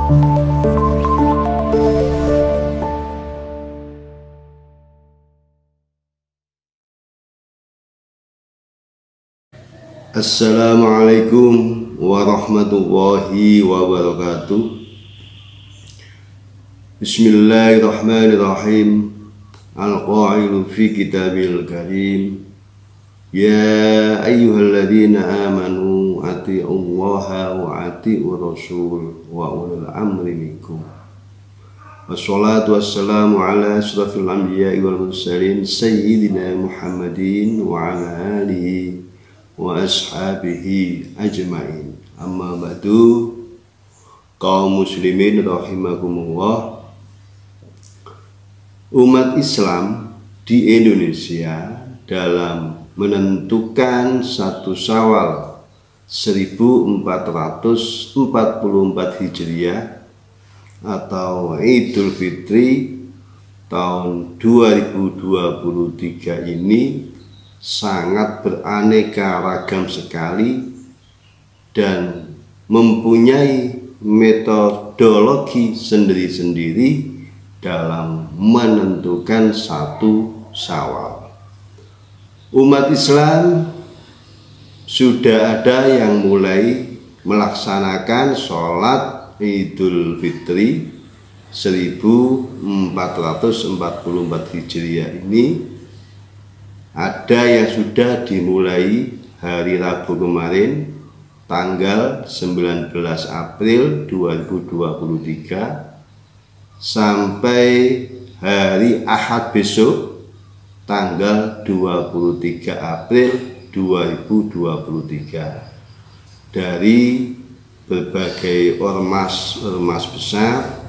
Assalamualaikum warahmatullahi wabarakatuh. Bismillahirrahmanirrahim. Al-qailu fi kitabil karim, ya ayyuhalladzina amanu atiullaha wa atiur rasul wa ulul amri minkum. Wassalatu wassalamu ala asyrafil anbiya'i wal mursalin sayyidina Muhammadin wa ala alihi wa ashabihi ajma'in. Amma ba'du, kaum muslimin rahimakumullah. Umat Islam di Indonesia dalam menentukan 1 Syawal 1444 Hijriah atau Idul Fitri tahun 2023 ini sangat beraneka ragam sekali dan mempunyai metodologi sendiri-sendiri dalam menentukan 1 Syawal. Umat Islam sudah ada yang mulai melaksanakan sholat Idul Fitri 1444 Hijriah ini. Ada yang sudah dimulai hari Rabu kemarin tanggal 19 April 2023 sampai hari Ahad besok tanggal 23 April 2023 dari berbagai ormas besar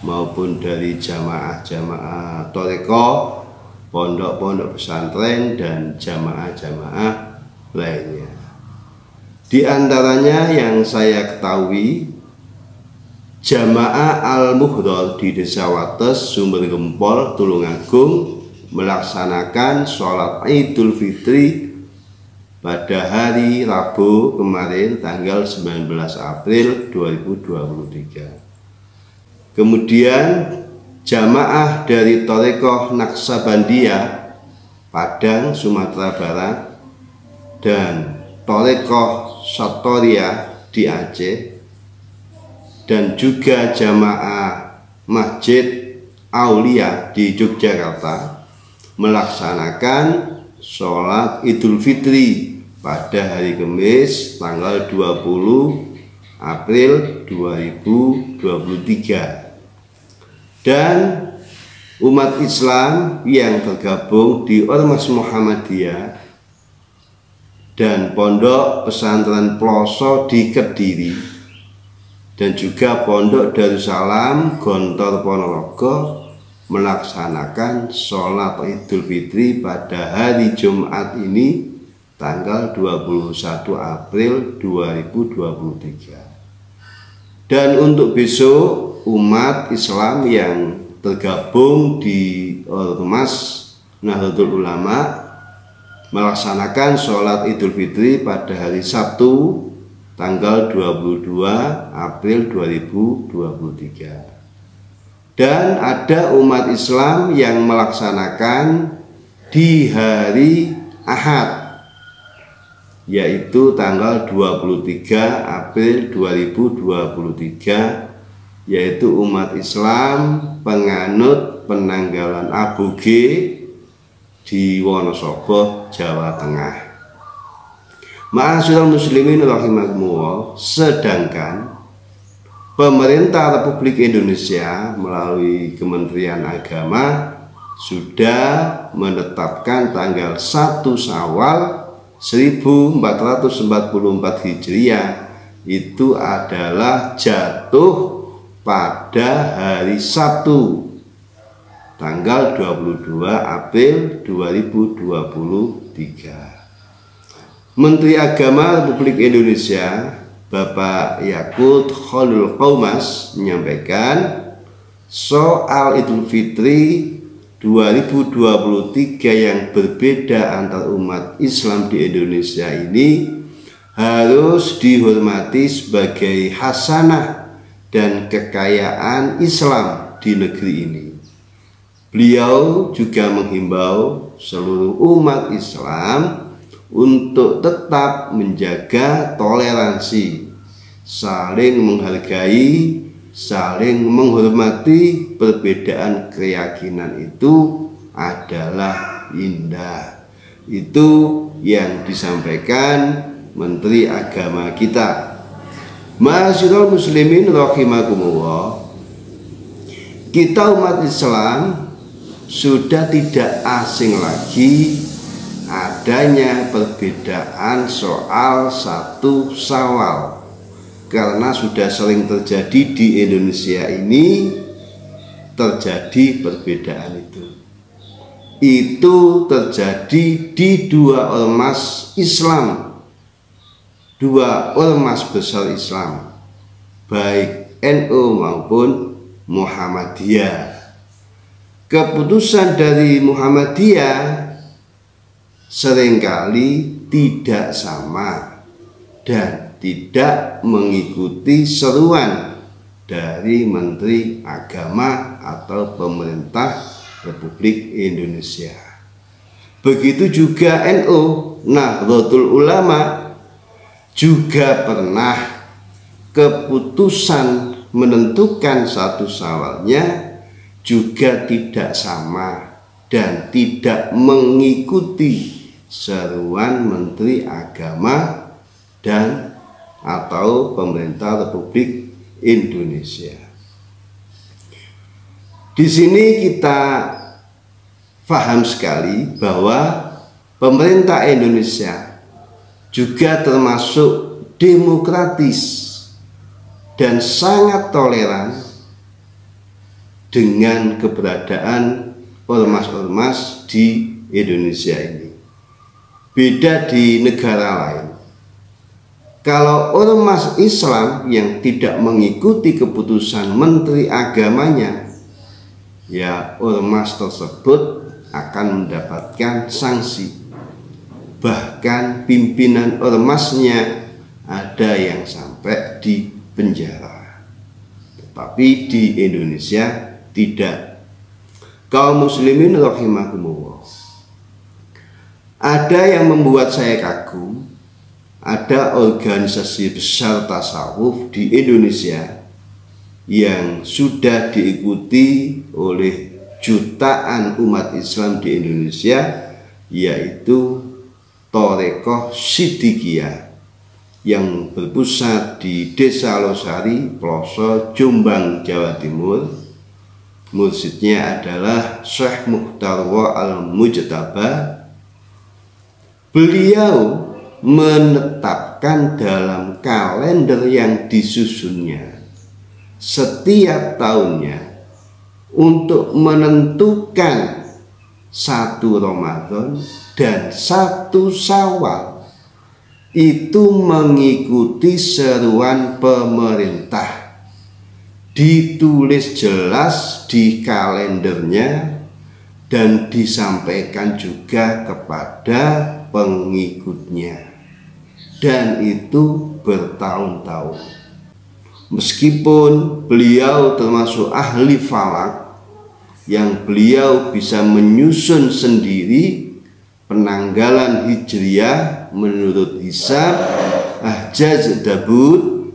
maupun dari jamaah-jamaah thariqah, pondok-pondok pesantren dan jamaah-jamaah lainnya. Di antaranya yang saya ketahui, Jamaah Al-Muhdhar di Desa Wates, Sumber Gempol, Tulungagung melaksanakan sholat Idul Fitri pada hari Rabu kemarin tanggal 19 April 2023. Kemudian jamaah dari Thariqah Naksabandiyah Padang, Sumatera Barat dan Thariqah Satoriyah di Aceh dan juga jamaah Masjid Aulia di Yogyakarta melaksanakan sholat Idul Fitri pada hari Kamis tanggal 20 April 2023. Dan umat Islam yang tergabung di Ormas Muhammadiyah dan Pondok Pesantren Ploso di Kediri dan juga Pondok Darussalam Gontor Ponorogo melaksanakan sholat Idul Fitri pada hari Jumat ini tanggal 21 April 2023. Dan untuk besok umat Islam yang tergabung di Ormas Nahdlatul Ulama melaksanakan sholat Idul Fitri pada hari Sabtu tanggal 22 April 2023. Dan ada umat Islam yang melaksanakan di hari Ahad, yaitu tanggal 23 April 2023, yaitu umat Islam penganut penanggalan aboge di Wonosobo, Jawa Tengah. Ma'asyiral muslimin rahimakumullah. Sedangkan pemerintah Republik Indonesia melalui Kementerian Agama sudah menetapkan tanggal 1 Syawal 1444 Hijriah itu adalah jatuh pada hari Sabtu tanggal 22 April 2023. Menteri Agama Republik Indonesia Bapak Yakut Khalil Qaumas menyampaikan soal Idul Fitri 2023 yang berbeda antar umat Islam di Indonesia ini harus dihormati sebagai hasanah dan kekayaan Islam di negeri ini. Beliau juga menghimbau seluruh umat Islam untuk tetap menjaga toleransi, saling menghargai, saling menghormati. Perbedaan keyakinan itu adalah indah. Itu yang disampaikan Menteri Agama kita. Ma'asyiral muslimin rahimakumullah, kita umat Islam sudah tidak asing lagi adanya perbedaan soal 1 Syawal, karena sudah sering terjadi di Indonesia ini. Terjadi perbedaan itu terjadi di 2 ormas Islam, 2 ormas besar Islam, baik NU maupun Muhammadiyah. Keputusan dari Muhammadiyah seringkali tidak sama dan tidak mengikuti seruan dari Menteri Agama atau pemerintah Republik Indonesia. Begitu juga NU, Nahdlatul Ulama, juga pernah keputusan menentukan 1 Syawalnya juga tidak sama dan tidak mengikuti seruan Menteri Agama dan atau pemerintah Republik Indonesia. Di sini kita paham sekali bahwa pemerintah Indonesia juga termasuk demokratis dan sangat toleran dengan keberadaan ormas-ormas di Indonesia ini. Beda di negara lain. Kalau ormas Islam yang tidak mengikuti keputusan Menteri Agamanya, ya ormas tersebut akan mendapatkan sanksi. Bahkan pimpinan ormasnya ada yang sampai di penjara. Tetapi di Indonesia tidak. Kaum muslimin rahimakumullah, ada yang membuat saya kagum. Ada organisasi besar tasawuf di Indonesia yang sudah diikuti oleh jutaan umat Islam di Indonesia, yaitu Thorekoh Siddiqiyah yang berpusat di Desa Losari, Ploso, Jombang, Jawa Timur. Mursyidnya adalah Syekh Mukhtarwa Al-Mujtaba. Beliau menetapkan dalam kalender yang disusunnya setiap tahunnya untuk menentukan 1 Ramadan dan 1 Syawal itu mengikuti seruan pemerintah. Ditulis jelas di kalendernya dan disampaikan juga kepada pengikutnya, dan itu bertahun-tahun. Meskipun beliau termasuk ahli falak yang beliau bisa menyusun sendiri penanggalan hijriah menurut hisab Ahjaz Dabud,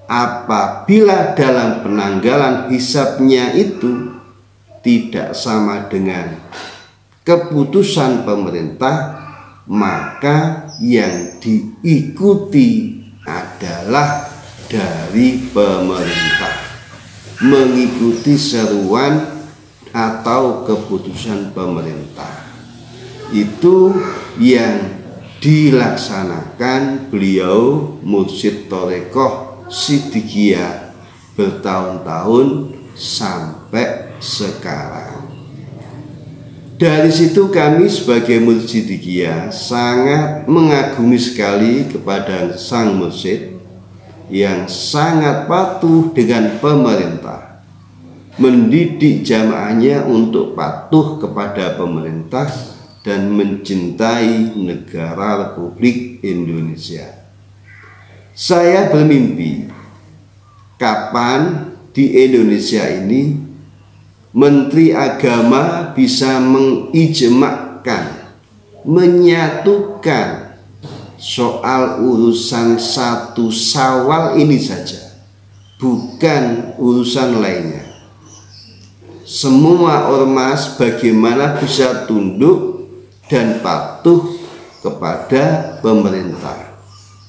apabila dalam penanggalan hisabnya itu tidak sama dengan keputusan pemerintah, maka yang diikuti adalah dari pemerintah, mengikuti seruan atau keputusan pemerintah. Itu yang dilaksanakan beliau Mursyid Thorekoh Siddiqiyah bertahun-tahun sampai sekarang. Dari situ kami sebagai Mursyid Siddiqiyah sangat mengagumi sekali kepada sang mursyid yang sangat patuh dengan pemerintah, mendidik jamaahnya untuk patuh kepada pemerintah dan mencintai negara Republik Indonesia. Saya bermimpi kapan di Indonesia ini Menteri Agama bisa mengijmakkan, menyatukan soal urusan 1 Syawal ini saja, bukan urusan lainnya. Semua ormas bagaimana bisa tunduk dan patuh kepada pemerintah,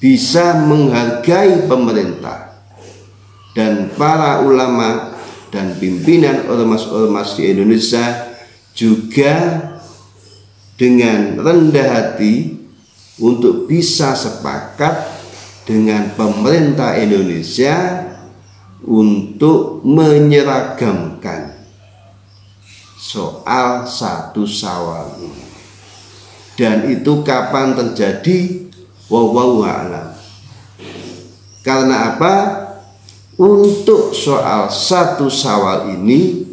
bisa menghargai pemerintah, dan para ulama dan pimpinan ormas-ormas di Indonesia juga dengan rendah hati untuk bisa sepakat dengan pemerintah Indonesia untuk menyeragamkan soal 1 Syawal ini. Dan itu kapan terjadi? Wallahu a'lam. Karena apa? Untuk soal 1 Syawal ini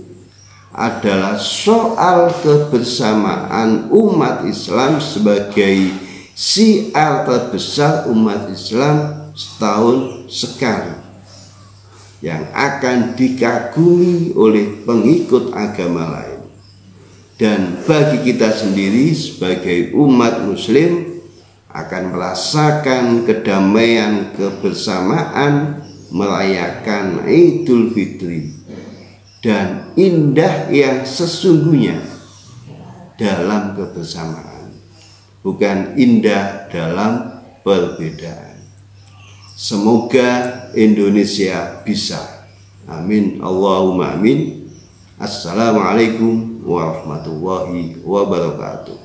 adalah soal kebersamaan umat Islam sebagai syiar terbesar umat Islam setahun sekali, yang akan dikagumi oleh pengikut agama lain. Dan bagi kita sendiri sebagai umat muslim akan merasakan kedamaian, kebersamaan, merayakan Idul Fitri, dan indah yang sesungguhnya dalam kebersamaan, bukan indah dalam perbedaan. Semoga Indonesia bisa. Amin, Allahumma amin. Assalamualaikum warahmatullahi wabarakatuh.